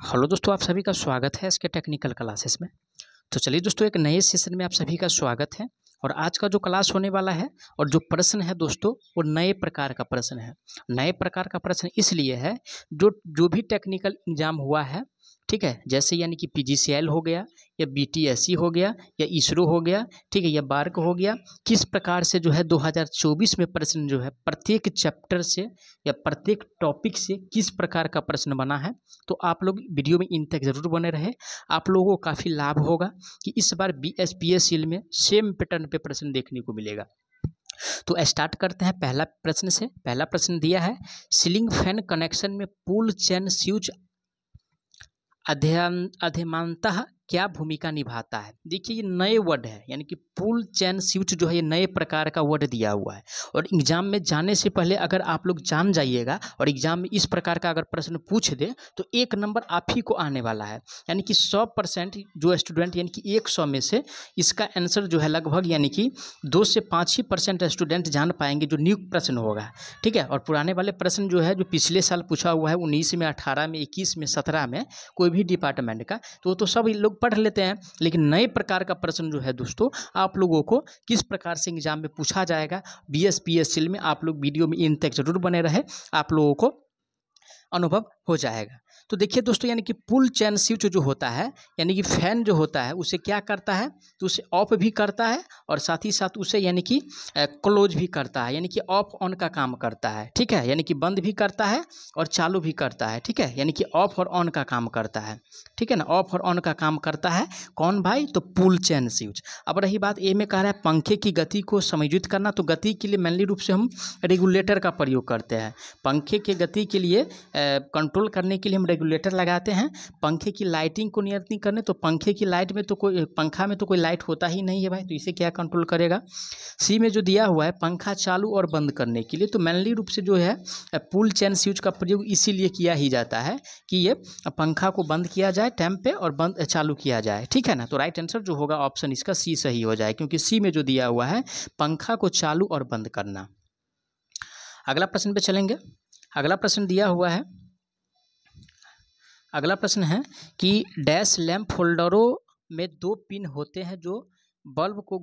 Hello दोस्तों, आप सभी का स्वागत है इसके टेक्निकल क्लासेस में। तो चलिए दोस्तों, एक नए सेशन में आप सभी का स्वागत है। और आज का जो क्लास होने वाला है और जो प्रश्न है दोस्तों, वो नए प्रकार का प्रश्न है। नए प्रकार का प्रश्न इसलिए है जो जो भी टेक्निकल एग्जाम हुआ है, ठीक है, जैसे यानी कि पीजीसीएल हो गया या बीटीएससी हो गया या इसरो हो गया, ठीक है, या बार्क हो गया, किस प्रकार से जो है 2024 में प्रश्न जो है प्रत्येक चैप्टर से या प्रत्येक टॉपिक से किस प्रकार का प्रश्न बना है। तो आप लोग वीडियो में इन तक जरूर बने रहे, आप लोगों को काफ़ी लाभ होगा कि इस बार बीएसपीएससी में सेम पैटर्न पे प्रश्न देखने को मिलेगा। तो स्टार्ट करते हैं पहला प्रश्न से। पहला प्रश्न दिया है, सीलिंग फैन कनेक्शन में पुल चैन स्विच अधिमानतः क्या भूमिका निभाता है। देखिए, ये नए वर्ड है, यानी कि पुल चैन स्विच जो है ये नए प्रकार का वर्ड दिया हुआ है। और एग्जाम में जाने से पहले अगर आप लोग जान जाइएगा और एग्जाम में इस प्रकार का अगर प्रश्न पूछ दे तो 1 नंबर आप ही को आने वाला है। यानी कि 100% जो स्टूडेंट, यानी कि 100 में से इसका आंसर जो है लगभग यानी कि 2 से 5 ही % स्टूडेंट जान पाएंगे जो न्यू प्रश्न होगा, ठीक है। और पुराने वाले प्रश्न जो है जो पिछले साल पूछा हुआ है 19 में, 18 में, 21 में, 17 में, कोई भी डिपार्टमेंट का, तो सब लोग पढ़ लेते हैं। लेकिन नए प्रकार का प्रश्न जो है दोस्तों, आप लोगों को किस प्रकार से एग्जाम में पूछा जाएगा बीएसपीएससी में, आप लोग वीडियो में इन तक जरूर बने रहे, आप लोगों को अनुभव हो जाएगा। तो देखिए दोस्तों, यानी कि पुल चैन स्विच जो होता है, यानी कि फैन जो होता है उसे क्या करता है, तो उसे ऑफ भी करता है और साथ ही साथ उसे यानी कि क्लोज भी करता है, यानी कि ऑफ ऑन का काम करता है, ठीक है। यानी कि बंद भी करता है और चालू भी करता है, ठीक है। यानी कि ऑफ और ऑन का काम करता है, ठीक है ना। ऑफ और ऑन का काम करता है कौन भाई, तो पुल चैन स्विच। अब रही बात ए में, कह रहा है पंखे की गति को समायोजित करना। तो गति के लिए मेनली रूप से हम रेगुलेटर का प्रयोग करते हैं। पंखे के गति के लिए कंट्रोल करने के लिए हम रेगुलेटर लगाते हैं। पंखे की लाइटिंग को नियंत्रित करने, तो पंखे की लाइट में तो कोई, पंखा में तो कोई लाइट होता ही नहीं है भाई, तो इसे क्या कंट्रोल करेगा। सी में जो दिया हुआ है पंखा चालू और बंद करने के लिए, तो मेनली रूप से जो है पुल चैन स्विच का प्रयोग इसीलिए किया ही जाता है कि ये पंखा को बंद किया जाए टाइम पे और बंद चालू किया जाए, ठीक है ना। तो राइट आंसर जो होगा ऑप्शन इसका सी सही हो जाए, क्योंकि सी में जो दिया हुआ है पंखा को चालू और बंद करना। अगला प्रश्न पे चलेंगे। अगला प्रश्न दिया हुआ है, अगला प्रश्न है कि डैश लैंप होल्डरों में 2 पिन होते हैं जो बल्ब को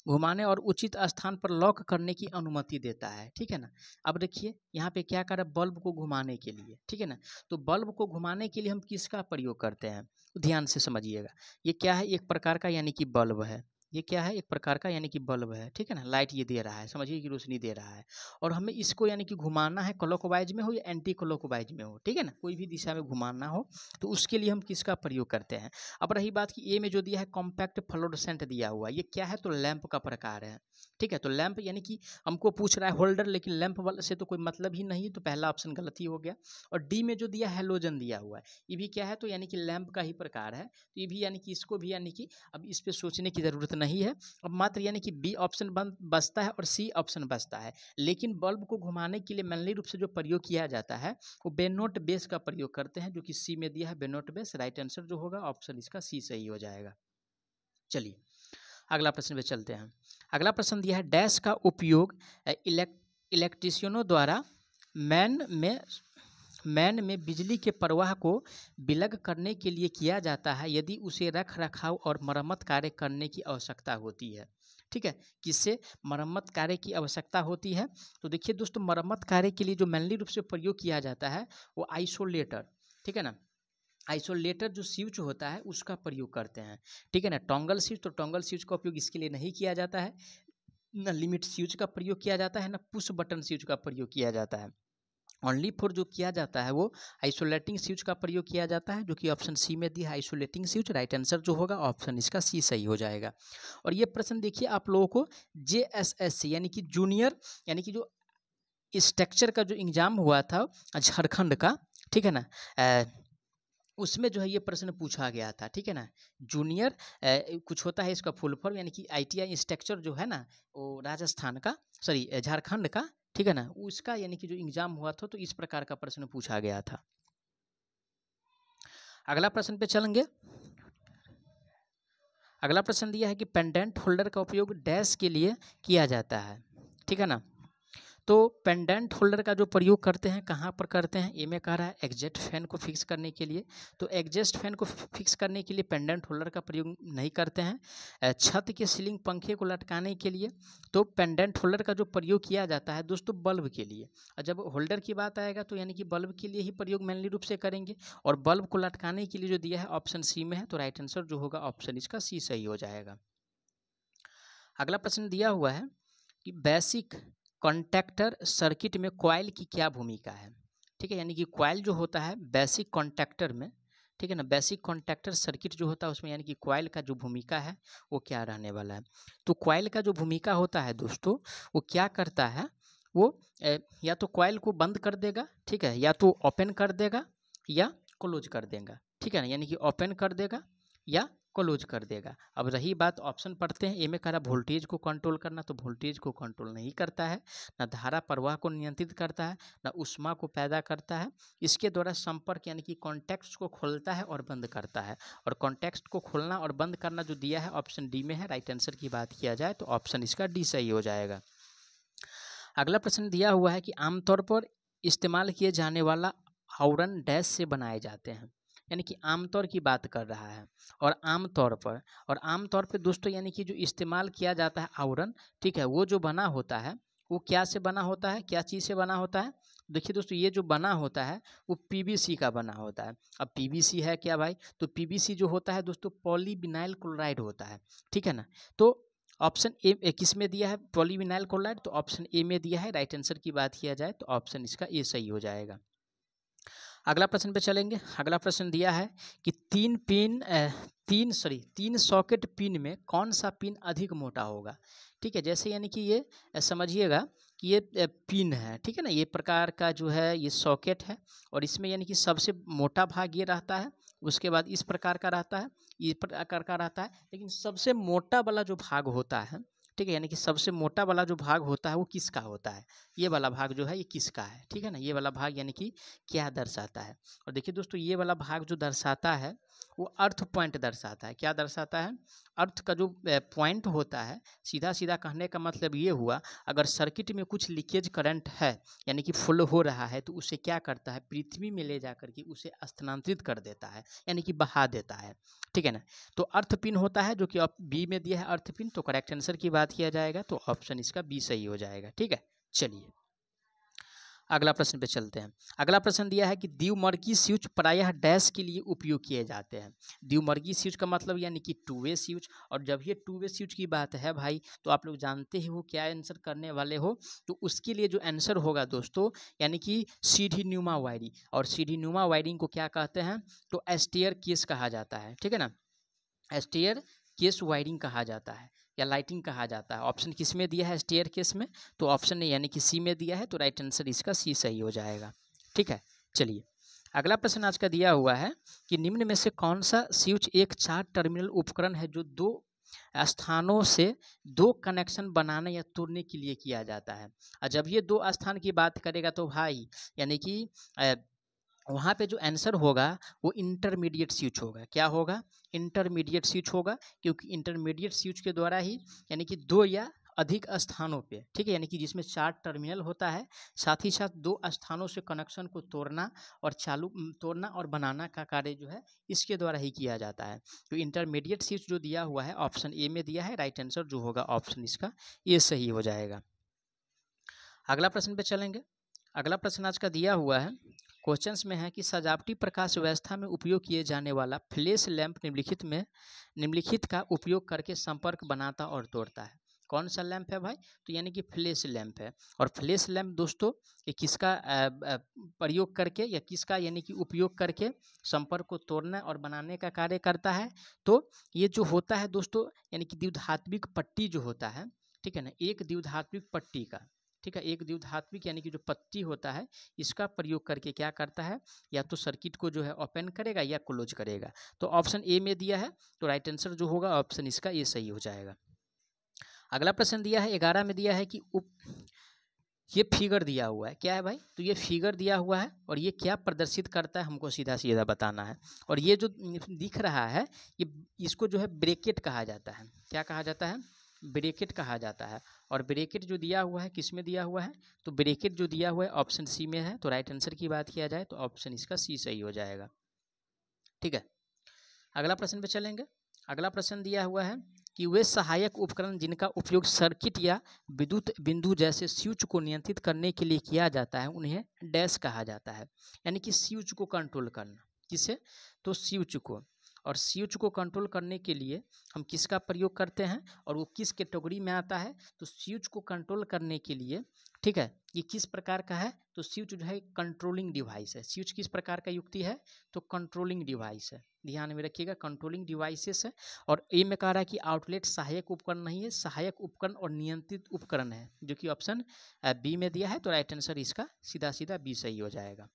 घुमाने और उचित स्थान पर लॉक करने की अनुमति देता है, ठीक है ना। अब देखिए यहाँ पे क्या कर रहा है, बल्ब को घुमाने के लिए, ठीक है ना। तो बल्ब को घुमाने के लिए हम किसका प्रयोग करते हैं, ध्यान से समझिएगा। ये क्या है, एक प्रकार का यानी कि बल्ब है। ये क्या है, एक प्रकार का यानी कि बल्ब है, ठीक है ना। लाइट ये दे रहा है, समझिए कि रोशनी दे रहा है, और हमें इसको यानी कि घुमाना है, क्लॉकवाइज में हो या एंटी क्लॉकवाइज में हो, ठीक है ना, कोई भी दिशा में घुमाना हो, तो उसके लिए हम किसका प्रयोग करते हैं। अब रही बात कि ए में जो दिया है कॉम्पैक्ट फ्लोरोसेंट दिया हुआ, ये क्या है, तो लैंप का प्रकार है, ठीक है। तो लैंप यानी कि हमको पूछ रहा है होल्डर, लेकिन लैंप वाले से तो कोई मतलब ही नहीं, तो पहला ऑप्शन गलत ही हो गया। और डी में जो दिया हैलोजन दिया हुआ है, ये भी क्या है, तो यानी कि लैंप का ही प्रकार है, तो ये भी यानी कि इसको भी यानी कि अब इस पे सोचने की ज़रूरत नहीं है। अब मात्र यानी कि बी ऑप्शन बचता है और सी ऑप्शन बचता है। लेकिन बल्ब को घुमाने के लिए मेनली रूप से जो प्रयोग किया जाता है वो बेनोट बेस का प्रयोग करते हैं, जो कि सी में दिया है बेनोट बेस। राइट आंसर जो होगा ऑप्शन इसका सी सही हो जाएगा। चलिए अगला प्रश्न पे चलते हैं। अगला प्रश्न दिया है, डैश का उपयोग इलेक्ट्रीशियनों द्वारा मैन में बिजली के प्रवाह को विलग करने के लिए किया जाता है यदि उसे रख रखाव और मरम्मत कार्य करने की आवश्यकता होती है, ठीक है। किससे मरम्मत कार्य की आवश्यकता होती है, तो देखिए दोस्तों, मरम्मत कार्य के लिए जो मेनली रूप से प्रयोग किया जाता है वो आइसोलेटर, ठीक है ना। आइसोलेटर जो स्विच होता है उसका प्रयोग करते हैं, ठीक है ना। टॉन्गल स्विच, तो टॉन्गल स्विच का उपयोग इसके लिए नहीं किया जाता है, न लिमिट स्विच का प्रयोग किया जाता है, न पुश बटन स्विच का प्रयोग किया जाता है। ओनली फॉर जो किया जाता है वो आइसोलेटिंग स्विच का प्रयोग किया जाता है, जो कि ऑप्शन सी में दिया है आइसोलेटिंग स्विच। राइट आंसर जो होगा ऑप्शन इसका सी सही हो जाएगा। और ये प्रश्न देखिए आप लोगों को JSSC यानी कि जूनियर, यानी कि जो स्ट्रक्चर का जो एग्जाम हुआ था झारखंड का, ठीक है ना, उसमें जो है ये प्रश्न पूछा गया था, ठीक है ना। जूनियर कुछ होता है इसका फुल फॉर्म, यानी कि ITI इंस्ट्रक्चर जो है ना, वो राजस्थान का, सॉरी झारखंड का, ठीक है ना, उसका यानी कि जो एग्जाम हुआ था तो इस प्रकार का प्रश्न पूछा गया था। अगला प्रश्न पे चलेंगे। अगला प्रश्न दिया है कि पेंडेंट होल्डर का उपयोग डैश के लिए किया जाता है, ठीक है ना। तो पेंडेंट होल्डर का जो प्रयोग करते हैं कहाँ पर करते हैं, ए में कह रहा है एग्जॉस्ट फैन को फिक्स करने के लिए। तो एग्जॉस्ट फैन को फिक्स करने के लिए पेंडेंट होल्डर का प्रयोग नहीं करते हैं। छत के सीलिंग पंखे को लटकाने के लिए तो पेंडेंट होल्डर का जो प्रयोग किया जाता है दोस्तों बल्ब के लिए। और जब होल्डर की बात आएगा तो यानी कि बल्ब के लिए ही प्रयोग मेनली रूप से करेंगे। और बल्ब को लटकाने के लिए जो दिया है ऑप्शन सी में है, तो राइट आंसर जो होगा ऑप्शन इसका सी सही हो जाएगा। अगला प्रश्न दिया हुआ है कि बेसिक कॉन्टैक्टर सर्किट में कॉइल की क्या भूमिका है। ठीक है, यानी कि कॉइल जो होता है बेसिक कॉन्टैक्टर में, ठीक है ना, बेसिक कॉन्टैक्टर सर्किट जो होता है उसमें यानी कि कॉइल का जो भूमिका है वो क्या रहने वाला है। तो कॉइल का जो भूमिका होता है दोस्तों वो क्या करता है, वो या तो कॉइल को बंद कर देगा, ठीक है, या तो ओपन कर देगा या क्लोज कर देगा, ठीक है ना, यानी कि ओपन कर देगा या क्लोज कर देगा। अब रही बात ऑप्शन पढ़ते हैं, ए में कह रहा वोल्टेज को कंट्रोल करना, तो वोल्टेज को कंट्रोल नहीं करता है, ना धारा प्रवाह को नियंत्रित करता है, ना ऊष्मा को पैदा करता है। इसके द्वारा संपर्क यानी कि कॉन्टैक्ट्स को खोलता है और बंद करता है। और कॉन्टैक्ट को खोलना और बंद करना जो दिया है ऑप्शन डी में है। राइट आंसर की बात किया जाए तो ऑप्शन इसका डी सही हो जाएगा। अगला प्रश्न दिया हुआ है कि आमतौर पर इस्तेमाल किए जाने वाला आवरण डैश से बनाए जाते हैं, यानी कि आमतौर की बात कर रहा है। और आमतौर पर दोस्तों यानी कि जो इस्तेमाल किया जाता है आवरण, ठीक है, वो जो बना होता है वो क्या से बना होता है, क्या चीज़ से बना होता है। देखिए दोस्तों ये जो बना होता है वो पीवीसी का बना होता है। अब पीवीसी है क्या भाई, तो पीवीसी जो होता है दोस्तों पॉलीविनाइल क्लोराइड होता है, ठीक है ना। तो ऑप्शन ए किस में दिया है, पॉलीविनाइल क्लोराइड, तो ऑप्शन ए में दिया है। राइट आंसर की बात किया जाए तो ऑप्शन इसका ए सही हो जाएगा। अगला प्रश्न पे चलेंगे। अगला प्रश्न दिया है कि तीन सॉकेट पिन में कौन सा पिन अधिक मोटा होगा। ठीक है, जैसे यानी कि ये समझिएगा कि ये पिन है, ठीक है ना, ये प्रकार का जो है ये सॉकेट है और इसमें यानी कि सबसे मोटा भाग ये रहता है, उसके बाद इस प्रकार का रहता है, इस प्रकार का रहता है, लेकिन सबसे मोटा वाला जो भाग होता है, ठीक है, यानी कि सबसे मोटा वाला जो भाग होता है वो किसका होता है, ये वाला भाग जो है ये किसका है, ठीक है ना, ये वाला भाग यानी कि क्या दर्शाता है। और देखिए दोस्तों ये वाला भाग जो दर्शाता है वो अर्थ पॉइंट दर्शाता है। क्या दर्शाता है, अर्थ का जो पॉइंट होता है। सीधा सीधा कहने का मतलब ये हुआ, अगर सर्किट में कुछ लीकेज करंट है यानी कि फ्लो हो रहा है तो उसे क्या करता है, पृथ्वी में ले जाकर के उसे स्थानांतरित कर देता है, यानी कि बहा देता है, ठीक है ना। तो अर्थ पिन होता है जो कि अब बी में दिया है अर्थ पिन, तो करेक्ट आंसर की बात किया जाएगा तो ऑप्शन इसका बी सही हो जाएगा। ठीक है, चलिए अगला प्रश्न पे चलते हैं। अगला प्रश्न दिया है कि द्विवर्गीय स्विच प्रायः डैश के लिए उपयोग किए जाते हैं। द्विवर्गीय स्विच का मतलब यानी कि टू वे स्विच, और जब ये टू वे स्विच की बात है भाई तो आप लोग जानते ही हो क्या आंसर करने वाले हो, तो उसके लिए जो आंसर होगा दोस्तों यानी कि सीढ़ी न्यूमा वायरिंग। और सीढ़ी न्यूमा वायरिंग को क्या कहते हैं, तो स्टेयर केस कहा जाता है, ठीक है ना, स्टेयर केस वायरिंग कहा जाता है या लाइटिंग कहा जाता है। ऑप्शन किस में दिया है, स्टेयर केस में, तो ऑप्शन ने यानी कि सी में दिया है, तो राइट आंसर इसका सी सही हो जाएगा। ठीक है, चलिए अगला प्रश्न आज का दिया हुआ है कि निम्न में से कौन सा स्विच एक 4 टर्मिनल उपकरण है जो 2 स्थानों से 2 कनेक्शन बनाने या तोड़ने के लिए किया जाता है। और जब ये 2 स्थान की बात करेगा तो भाई यानी कि वहाँ पे जो आंसर होगा वो इंटरमीडिएट स्विच होगा। क्या होगा, इंटरमीडिएट स्विच होगा, क्योंकि इंटरमीडिएट स्विच के द्वारा ही यानी कि 2 या अधिक स्थानों पे, ठीक है, यानी कि जिसमें 4 टर्मिनल होता है, साथ ही साथ 2 स्थानों से कनेक्शन को तोड़ना और तोड़ना और बनाना का कार्य जो है इसके द्वारा ही किया जाता है। तो इंटरमीडिएट स्विच जो दिया हुआ है ऑप्शन ए में दिया है। राइट आंसर जो होगा ऑप्शन इसका ए सही हो जाएगा। अगला प्रश्न पे चलेंगे। अगला प्रश्न आज का दिया हुआ है, क्वेश्चंस में है कि सजावटी प्रकाश व्यवस्था में उपयोग किए जाने वाला फ्लैश लैंप निम्नलिखित का उपयोग करके संपर्क बनाता और तोड़ता है। कौन सा लैंप है भाई, तो यानी कि फ्लैश लैंप है। और फ्लैश लैंप दोस्तों ये किसका प्रयोग करके या किसका यानी कि उपयोग करके संपर्क को तोड़ना और बनाने का कार्य करता है। तो ये जो होता है दोस्तों यानी कि द्विधात्विक पट्टी जो होता है, ठीक है ना, एक द्विधात्विक पट्टी का, ठीक है, एक द्विधात्विक यानी कि जो पट्टी होता है इसका प्रयोग करके क्या करता है, या तो सर्किट को जो है ओपन करेगा या क्लोज करेगा। तो ऑप्शन ए में दिया है, तो राइट आंसर जो होगा ऑप्शन इसका ए सही हो जाएगा। अगला प्रश्न दिया है 11 में दिया है कि ये फिगर दिया हुआ है, क्या है भाई, तो ये फिगर दिया हुआ है और ये क्या प्रदर्शित करता है हमको सीधा सीधा बताना है। और ये जो दिख रहा है ये इसको जो है ब्रैकेट कहा जाता है। क्या कहा जाता है, ब्रैकेट कहा जाता है। और ब्रैकेट जो दिया हुआ है किस में दिया हुआ है, तो ब्रैकेट जो दिया हुआ है ऑप्शन सी में है। तो राइट आंसर की बात किया जाए तो ऑप्शन इसका सी सही हो जाएगा। ठीक है, अगला प्रश्न पे चलेंगे। अगला प्रश्न दिया हुआ है कि वे सहायक उपकरण जिनका उपयोग सर्किट या विद्युत बिंदु जैसे स्विच को नियंत्रित करने के लिए किया जाता है उन्हें डैश कहा जाता है। यानी कि स्विच को कंट्रोल करना, किसे, तो स्विच को। और स्विच को कंट्रोल करने के लिए हम किसका प्रयोग करते हैं और वो किस कैटेगरी में आता है, तो स्विच को कंट्रोल करने के लिए, ठीक है, ये किस प्रकार का है, तो स्विच जो है कंट्रोलिंग डिवाइस है। स्विच किस प्रकार का युक्ति है, तो कंट्रोलिंग डिवाइस है, ध्यान में रखिएगा, कंट्रोलिंग डिवाइसेस है। और ए में कह रहा है कि आउटलेट सहायक उपकरण नहीं है, सहायक उपकरण और नियंत्रित उपकरण है, जो कि ऑप्शन बी में दिया है। तो राइट आंसर इसका सीधा सीधा बी सही हो जाएगा।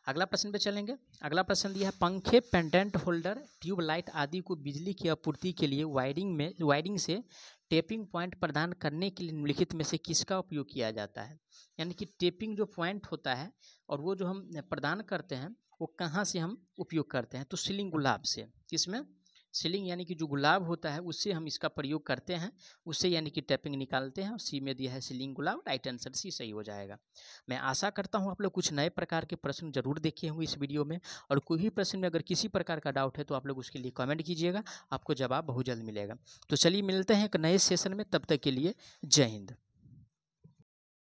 अगला प्रश्न पे चलेंगे। अगला प्रश्न दिया है पंखे, पेंडेंट होल्डर, ट्यूबलाइट आदि को बिजली की आपूर्ति के लिए वायरिंग से टेपिंग पॉइंट प्रदान करने के लिए निम्नलिखित में से किसका उपयोग किया जाता है। यानी कि टेपिंग जो पॉइंट होता है और वो जो हम प्रदान करते हैं वो कहाँ से हम उपयोग करते हैं, तो सीलिंग गुलाब से। किसमें, सीलिंग यानी कि जो गुलाब होता है उससे हम इसका प्रयोग करते हैं, उससे यानी कि टैपिंग निकालते हैं। और सी में दिया है सीलिंग गुलाब, राइट आंसर सी सही हो जाएगा। मैं आशा करता हूँ आप लोग कुछ नए प्रकार के प्रश्न जरूर देखे होंगे इस वीडियो में। और कोई भी प्रश्न में अगर किसी प्रकार का डाउट है तो आप लोग उसके लिए कमेंट कीजिएगा, आपको जवाब बहुत जल्द मिलेगा। तो चलिए मिलते हैं एक नए सेशन में, तब तक के लिए जय हिंद।